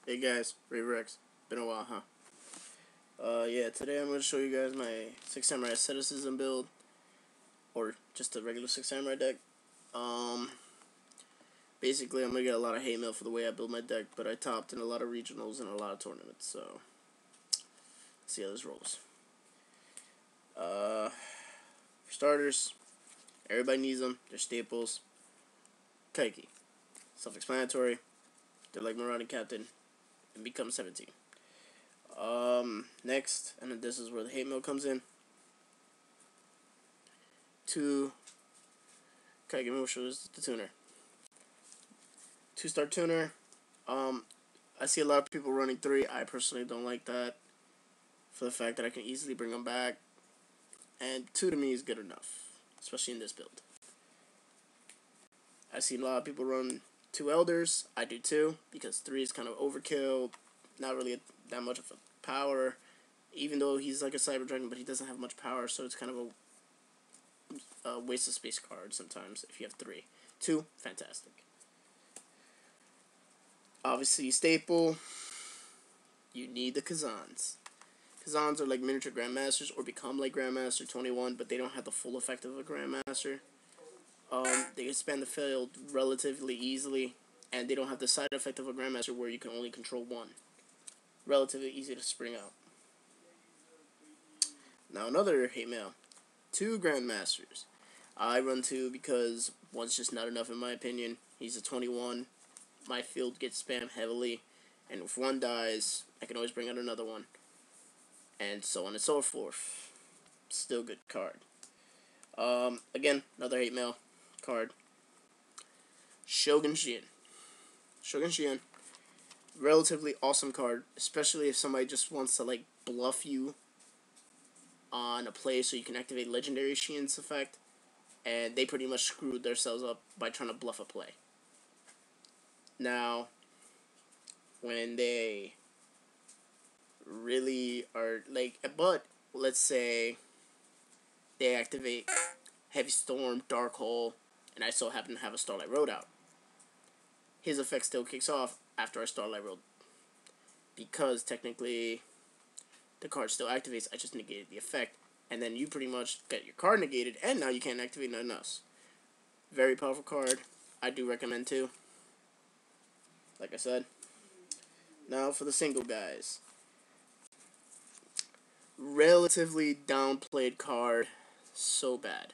Hey guys, Rex. Been a while, huh? Yeah, today I'm going to show you guys my 6 Samurai Asceticism build, or just a regular 6 Samurai deck. Um, Basically, I'm going to get a lot of hate mail for the way I build my deck, but I topped in a lot of regionals and a lot of tournaments, so let's see how this rolls. For starters, everybody needs them. They're staples. Kaiki. Self-explanatory. They're like Marauding Captain and become 17. Next, and then this is where the hate mail comes in. 2, Kaiki Musho is the tuner. 2-star tuner. I see a lot of people running 3. I personally don't like that, for the fact that I can easily bring them back. And 2 to me is good enough, especially in this build. I see a lot of people run 2 elders. I do too, because 3 is kind of overkill. Not really that much of a power, even though he's like a Cyber Dragon, but he doesn't have much power, so it's kind of a waste of space card sometimes if you have 3. 2, fantastic. Obviously, staple, you need the Kazans. Kazans are like miniature Grandmasters, or become like Grandmaster 21, but they don't have the full effect of a Grandmaster. They expand the field relatively easily, and they don't have the side effect of a Grandmaster where you can only control 1. Relatively easy to spring out. Now another hate mail. 2 Grandmasters. I run 2 because 1's just not enough in my opinion. He's a 21. My field gets spammed heavily, and if 1 dies, I can always bring out another one. And so on and so forth. Still good card. Again, another hate mail card. Shogun Shien. Shogun Shien. Relatively awesome card, especially if somebody just wants to like bluff you on a play so you can activate Legendary Shien's effect, and they pretty much screwed themselves up by trying to bluff a play. Now, when they really are like, but let's say they activate Heavy Storm, Dark Hole, and I so happen to have a Starlight Road out. His effect still kicks off after I Starlight Road, because technically the card still activates. I just negated the effect, and then you pretty much get your card negated, and now you can't activate nothing else. Very powerful card. I do recommend too. Like I said. Now for the single guys. Relatively downplayed card. So bad.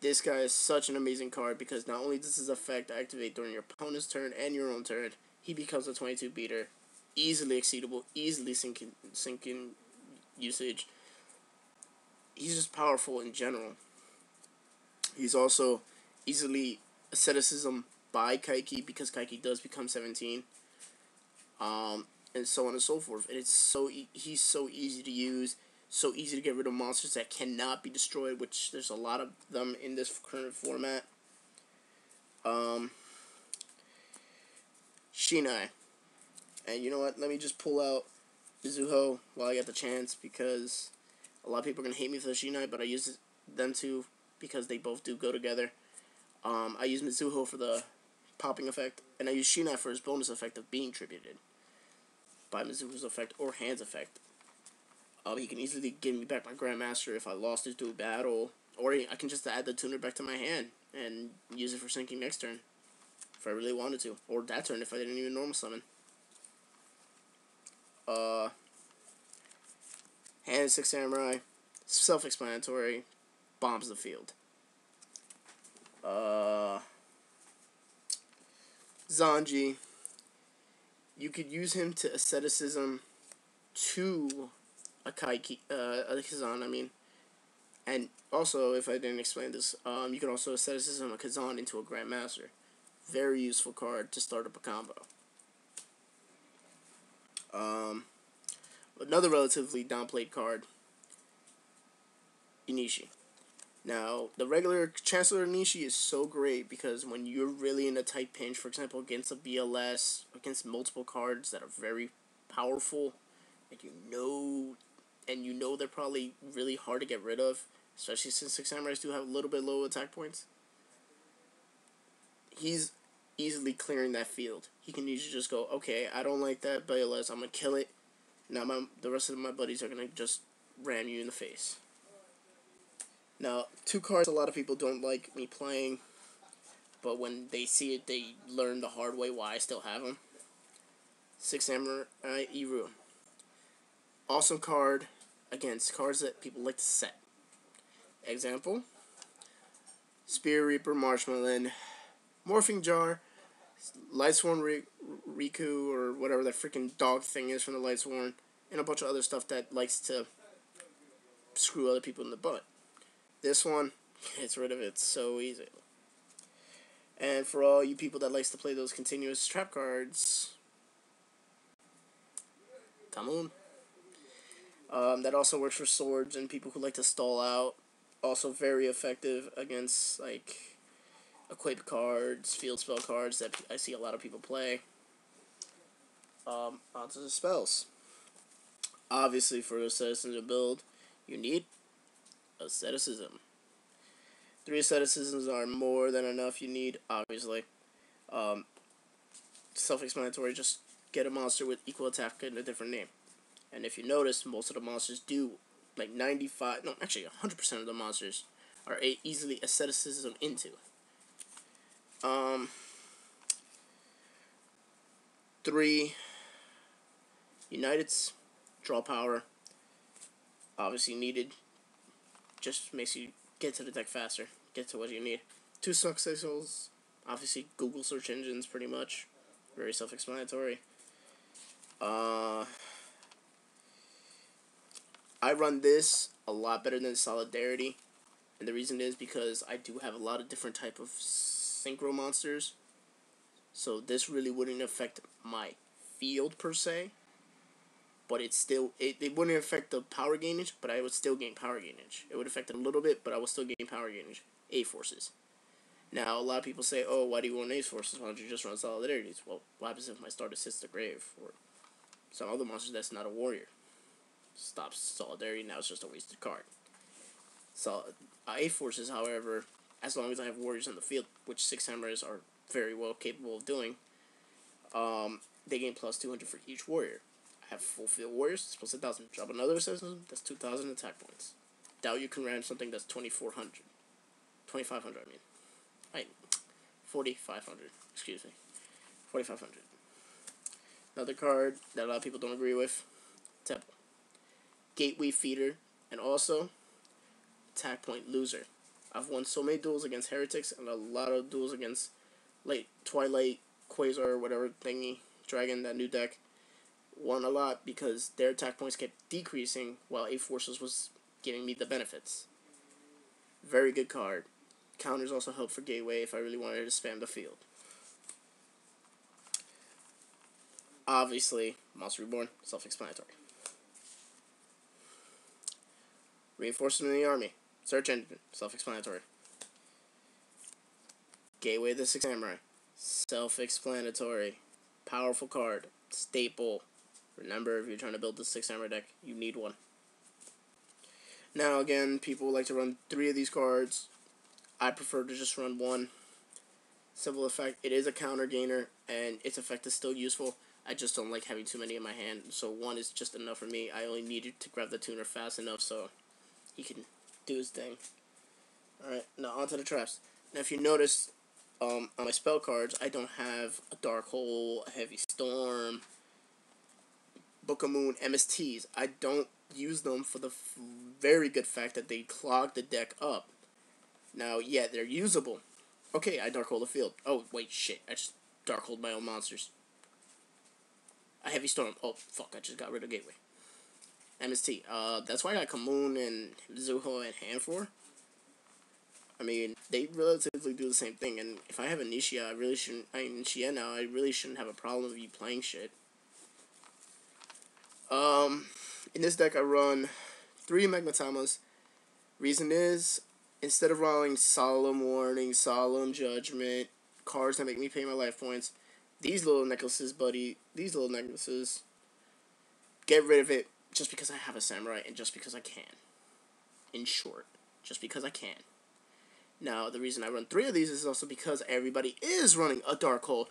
This guy is such an amazing card because not only does his effect activate during your opponent's turn and your own turn, he becomes a 22 beater. Easily exceedable, easily sinking usage. He's just powerful in general. He's also easily asceticism by Kaiki because Kaiki does become 17. And so on and so forth. And he's so easy to use, so easy to get rid of monsters that cannot be destroyed, which there's a lot of them in this current format. Shinai. And you know what? Let me just pull out Mizuho while I get the chance, because a lot of people are going to hate me for the Shinai, but I use them too because they both do go together. I use Mizuho for the popping effect, and I use Shinai for his bonus effect of being tributed by Mizuho's effect or Hand's effect. He can easily give me back my Grandmaster if I lost it to a battle, or I can just add the tuner back to my hand and use it for sinking next turn if I really wanted to, or that turn if I didn't even normal summon. Hand 6 Samurai, self-explanatory, bombs the field. Zanji, you could use him to asceticism to a Kazan, I mean. And also, if I didn't explain this, you can also asceticism a Kazan into a Grandmaster. Very useful card to start up a combo. Another relatively downplayed card, Inishi. Now, the regular Chancellor Inishi is so great because when you're really in a tight pinch, for example, against a BLS, against multiple cards that are very powerful, and you know they're probably really hard to get rid of, especially since 6 Samurais do have a little bit low attack points. He's easily clearing that field. He can usually just go, okay, I don't like that Bayless, I'm going to kill it. Now the rest of my buddies are going to just ram you in the face. Now, 2 cards a lot of people don't like me playing, but when they see it, they learn the hard way why I still have them. 6 Samurai Iru. Awesome card against cards that people like to set. Example, Spear Reaper, Marshmallow, Morphing Jar, Lightsworn Riku, or whatever that freaking dog thing is from the Lightsworn, and a bunch of other stuff that likes to screw other people in the butt. This one gets rid of it so easy. And for all you people that likes to play those continuous trap cards, Tamun. That also works for swords and people who like to stall out. Also very effective against, like, equip cards, field spell cards that I see a lot of people play. Onto the spells. Obviously, for asceticism to build, you need asceticism. 3 asceticisms are more than enough. You need, obviously. Self-explanatory, just get a monster with equal attack and a different name. And if you notice, most of the monsters do, like 100% of the monsters are easily asceticism into. 3 Uniteds, draw power, obviously needed, just makes you get to the deck faster, get to what you need. 2 Successors, obviously Google search engines pretty much, very self-explanatory. I run this a lot better than Solidarity, and the reason is because I do have a lot of different type of synchro monsters, so this really wouldn't affect my field per se, but it wouldn't affect the power gainage, but I would still gain power gainage. It would affect it a little bit, but I would still gain power gainage. A-Forces. Now, a lot of people say, oh, why do you want A-Forces? Why don't you just run Solidarities? Well, what happens if my starter sits the grave, or some other monsters that's not a warrior? Stops Solidarity, now it's just a wasted card. So, A-Forces, however, as long as I have warriors on the field, which 6 Samurais are very well capable of doing, they gain plus 200 for each warrior. I have full field warriors, it's plus 1,000. Drop another assassin, that's 2,000 attack points. Doubt you can ram something that's 2,400. 2,500, I mean. 4,500, excuse me. 4,500. Another card that a lot of people don't agree with, Temple. Gateway Feeder, and also attack point loser. I've won so many duels against heretics and a lot of duels against Twilight, Quasar, or whatever thingy, Dragon, that new deck. Won a lot because their attack points kept decreasing while A-Forces was giving me the benefits. Very good card. Counters also help for Gateway if I really wanted to spam the field. Obviously, Monster Reborn, self-explanatory. Reinforcement in the army, search engine, self-explanatory. Gateway of the 6 Samurai, self-explanatory. Powerful card, staple. Remember, if you're trying to build the 6 Samurai deck, you need one. Now, again, people like to run 3 of these cards. I prefer to just run 1. Simple effect, it is a counter gainer, and its effect is still useful. I just don't like having too many in my hand, so 1 is just enough for me. I only needed to grab the tuner fast enough so he can do his thing. Alright, now onto the traps. Now, if you notice, on my spell cards, I don't have a Dark Hole, a Heavy Storm, Book of Moon, MSTs. I don't use them for the very good fact that they clog the deck up. Now, yeah, they're usable. Okay, I Dark Hole the field. Oh, wait, shit. I just Dark Hold my own monsters. A Heavy Storm. Oh, fuck, I just got rid of Gateway. MST. That's why I got Kamoon and Zuho in hand for. I mean, they relatively do the same thing, and if I have a Nishia, I really shouldn't have a problem with you playing shit. In this deck I run 3 Magmatamas. Reason is, instead of rolling Solemn Warning, Solemn Judgment, cards that make me pay my life points, these little necklaces, get rid of it just because I have a Samurai and just because I can. In short, just because I can. Now, the reason I run 3 of these is also because everybody is running a Dark Hole,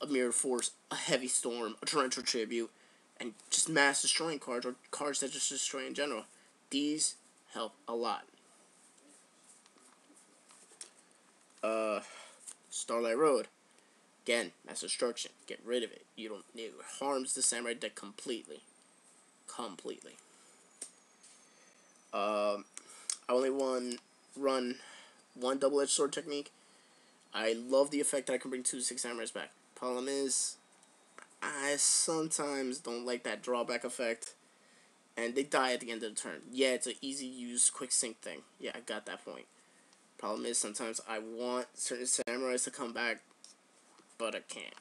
a Mirror Force, a Heavy Storm, a Torrential Tribute, and just mass destroying cards, or cards that just destroy in general. These help a lot. Starlight Road. Again, mass destruction. Get rid of it. It harms the samurai deck completely. I only run one double-edged sword technique. I love the effect that I can bring 2 to 6 samurais back. Problem is, I sometimes don't like that drawback effect, and they die at the end of the turn. Yeah, it's an easy use, quick sync thing. Yeah, I got that point. Problem is, sometimes I want certain samurais to come back, but I can't.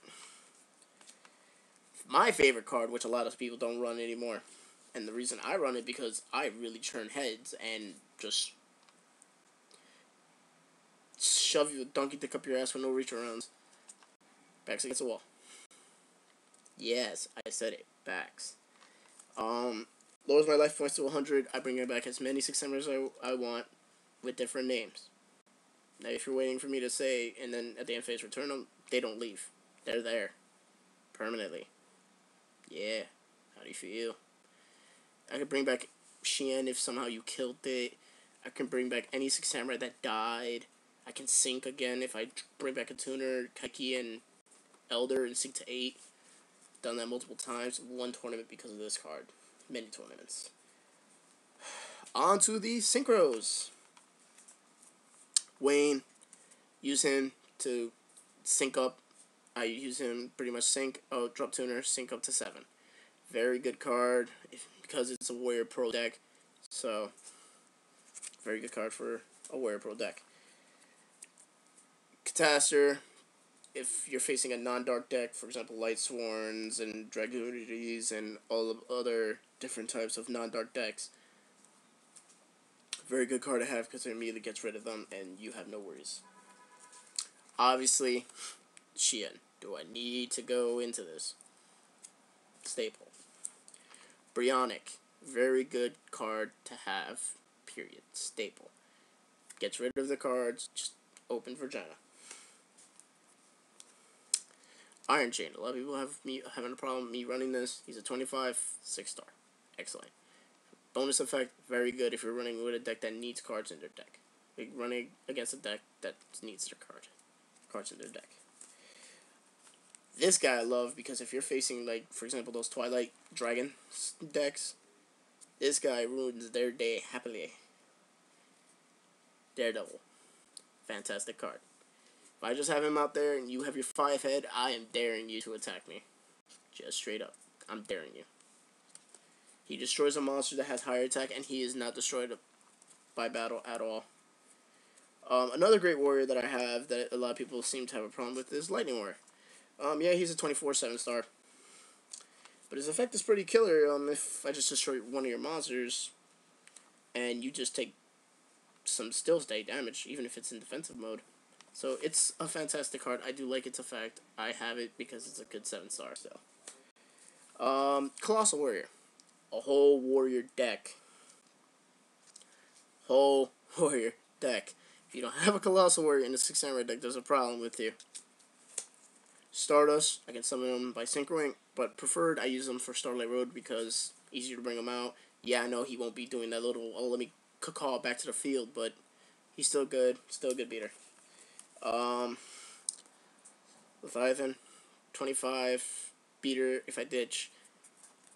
My favorite card, which a lot of people don't run anymore, and the reason I run it because I really churn heads and just shove your donkey dick up your ass with no reach arounds. Backs against the wall. Yes, I said it. Backs. Lowers my life points to 100. I bring it back as many 6 samurais as I want with different names. Now, if you're waiting for me to say, and then at the end phase return them, they don't leave. They're there. Permanently. Yeah. How do you feel? I could bring back Shien if somehow you killed it. I can bring back any 6 samurai that died. I can sync again if I bring back a tuner, Kaiki, and Elder, and sync to 8. Done that multiple times. 1 tournament because of this card. Many tournaments. On to the synchros. Wayne. Use him to sync up. I use him pretty much sync. Oh, drop tuner, sync up to 7. Very good card because it's a Warrior Pro deck. So, very good card for a Warrior Pro deck. Catastor, if you're facing a non-dark deck, for example, Light Sworns and Dragoonities and all of other different types of non-dark decks, very good card to have because it immediately gets rid of them and you have no worries. Obviously, Shien. Do I need to go into this? Staple. Brionic. Very good card to have, period. Staple. Gets rid of the cards, just open Vagina. Iron Chain. A lot of people have me having a problem with me running this. He's a 25, 6-star. Excellent. Bonus effect, very good if you're running with a deck that needs cards in their deck. Like running against a deck that needs their cards in their deck. This guy I love because if you're facing, like, for example, those Twilight Dragon decks, this guy ruins their day happily. Daredevil. Fantastic card. If I just have him out there and you have your 5 head, I am daring you to attack me. Just straight up. I'm daring you. He destroys a monster that has higher attack, and he is not destroyed by battle at all. Another great warrior that I have that a lot of people seem to have a problem with is Lightning Warrior. Yeah, he's a 24, 7-star. But his effect is pretty killer. If I just destroy one of your monsters, and you just take some still stay damage, even if it's in defensive mode. So it's a fantastic card. I do like its effect. I have it because it's a good 7-star. So, Colossal Warrior. A whole warrior deck. Whole warrior deck. If you don't have a Colossal Warrior in the 6 samurai deck, there's a problem with you. Stardust, I can summon him by synchroing, but preferred I use him for Starlight Road because easier to bring him out. Yeah, I know he won't be doing that little, oh, let me call back to the field, but he's still good beater. Leviathan, 25, beater if I ditch,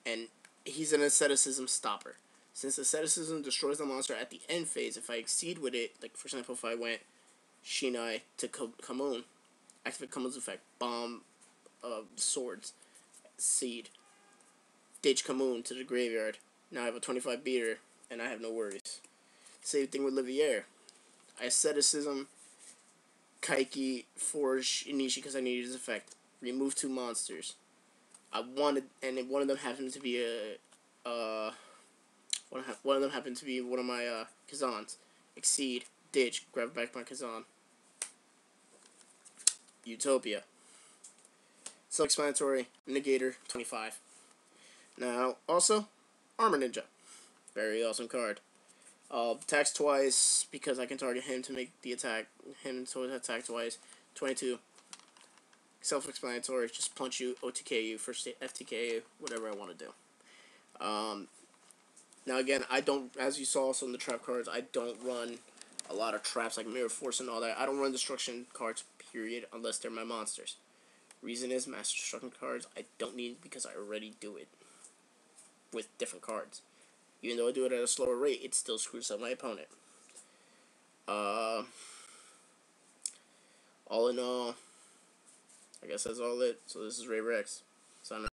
and he's an asceticism stopper. Since asceticism destroys the monster at the end phase, if I exceed with it, like for example if I went Shinai to Kamun, activate Kamun's effect, bomb swords, seed, ditch Kamun to the graveyard, now I have a 25 beater, and I have no worries. Same thing with Livier. I asceticism, Kaiki, Forge, Inishi because I needed his effect. Remove 2 monsters. I wanted, and one of them happened to be one of them happened to be one of my Kazans. Exceed, ditch, grab back my Kazan. Utopia. Self-explanatory, Negator, 25. Now, also, Armor Ninja. Very awesome card. Attacks twice because I can target him to make the attack. Him to attack twice. 22. Self-explanatory. Just punch you, OTK you, first FTK you, whatever I want to do. Now again, I don't, as you saw also in the trap cards, I don't run a lot of traps like Mirror Force and all that. I don't run destruction cards, period, unless they're my monsters. Reason is, Master Destruction cards I don't need because I already do it with different cards. Even though I do it at a slower rate, it still screws up my opponent. All in all, I guess that's all it. So this is Ray Rex. Signing